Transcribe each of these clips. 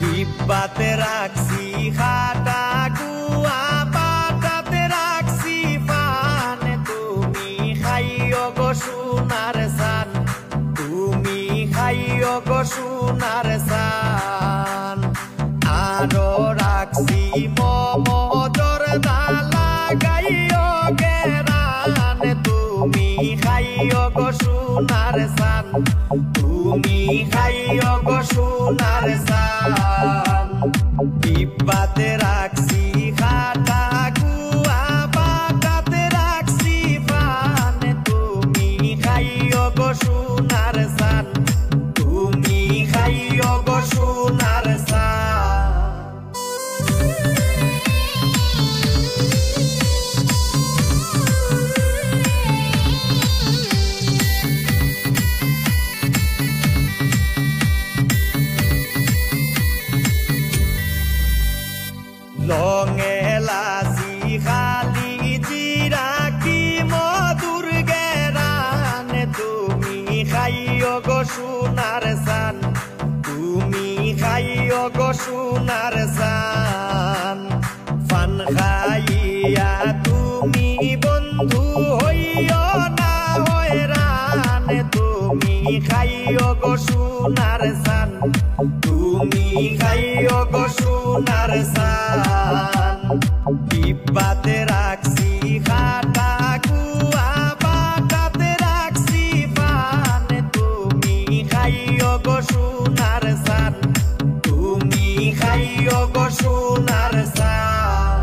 ডিব্বাতে রাখছি খাটা গুয়া পাটাতে রাখছি পান তুমি খাইও গো সোনার সান তুমি খাইও গো সোনার সান আরো রাখছি মোমো জর্দা লাগাইও গেরান তুমি খাইও গো সোনার সান তুমি খাইও গো সোনার সান ডিব্বাতে রাখছি খাটা গুয়া পাটাতে রাখছি পান তুমি খাইও গো সোনার সান তুমি খাইও গো সোনার সান লঙে লাসি খালি জিরা কি মধুর গেরান তুমি খাইও গো সোনার সান তুমি খাইও গো সোনার সান পান খাইয়া তুমি বন্ধু হইও না হয়রান তুমি খাইও গো সোনার সান তুমি খাইও গো সোনার সান ডিব্বাতে রাখছি খাটা গুয়া পাটাতে রাখছি পান তুমি খাইও গো সোনার সান তুমি খাইও গো সোনার সান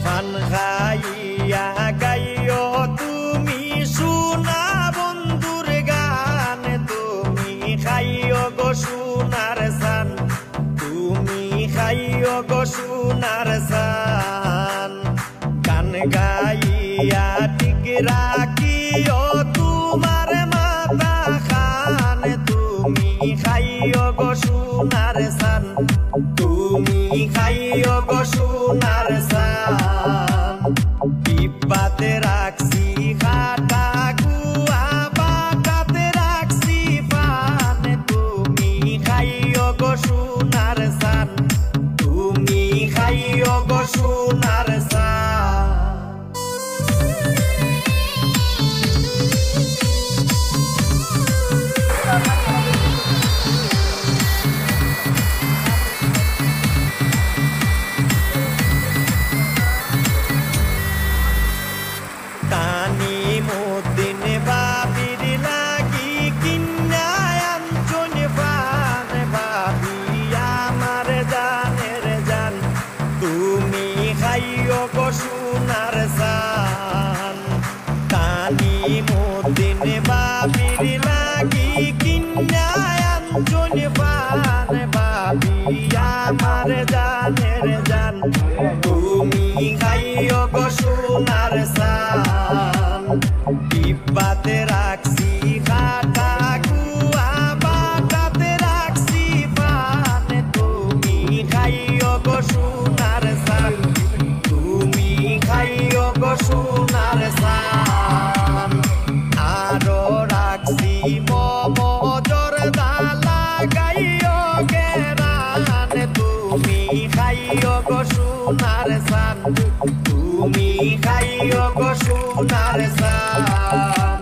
পান খাইয়া গাইও তুমি সোনা বন্ধুর গান তুমি খাইও গো সোনার সান তুমি খাইও গো সোনার সান গান গাইয়া ঠিক রাখিও তোমার মাথা খান তুমি খাইও গো সোনার সান তুমি খাইও গো সোনার সান ডিব্বাতে রাখছি খাটা গুয়া পাটাতে রাখছি পান তুমি খাইও গো সোনার সান তুমি খাইও গো সোনার সান তানি মুদ্দিন বাবির লাগি কিন্নায় আনছুন পান বাবি আমার জানের জান তুমি খাইও গো সোনার সান তানি মুদ্দিন বাবির লাগি কিন্নায় আনছুন পান বাবি আমার জানের জান তুমি খাইও গো সোনার সান ডিব্বাতে রাখছি খাটা গুয়া পাটাতে রাখছি পান তুমি খাইও গো সোনার সান তুমি খাইও গো সোনার সান আরো রাখছি মোমো জর্দা লাগাইও গেরান তুমি খাইও গো সোনার সান তুমি খাইও গো সোনার সান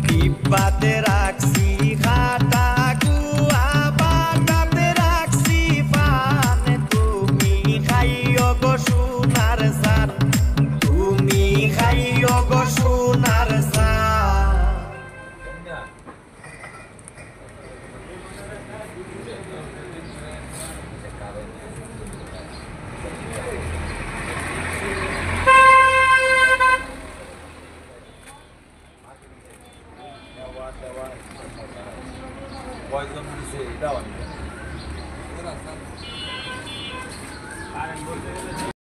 ডিব্বাতে রাখছি খাটা গুয়া পাটাতে রাখছি পান তুমি খাইও গো সোনার সান তুমি খাইও গো সোনার সান কারেন্ট বলতে গেলে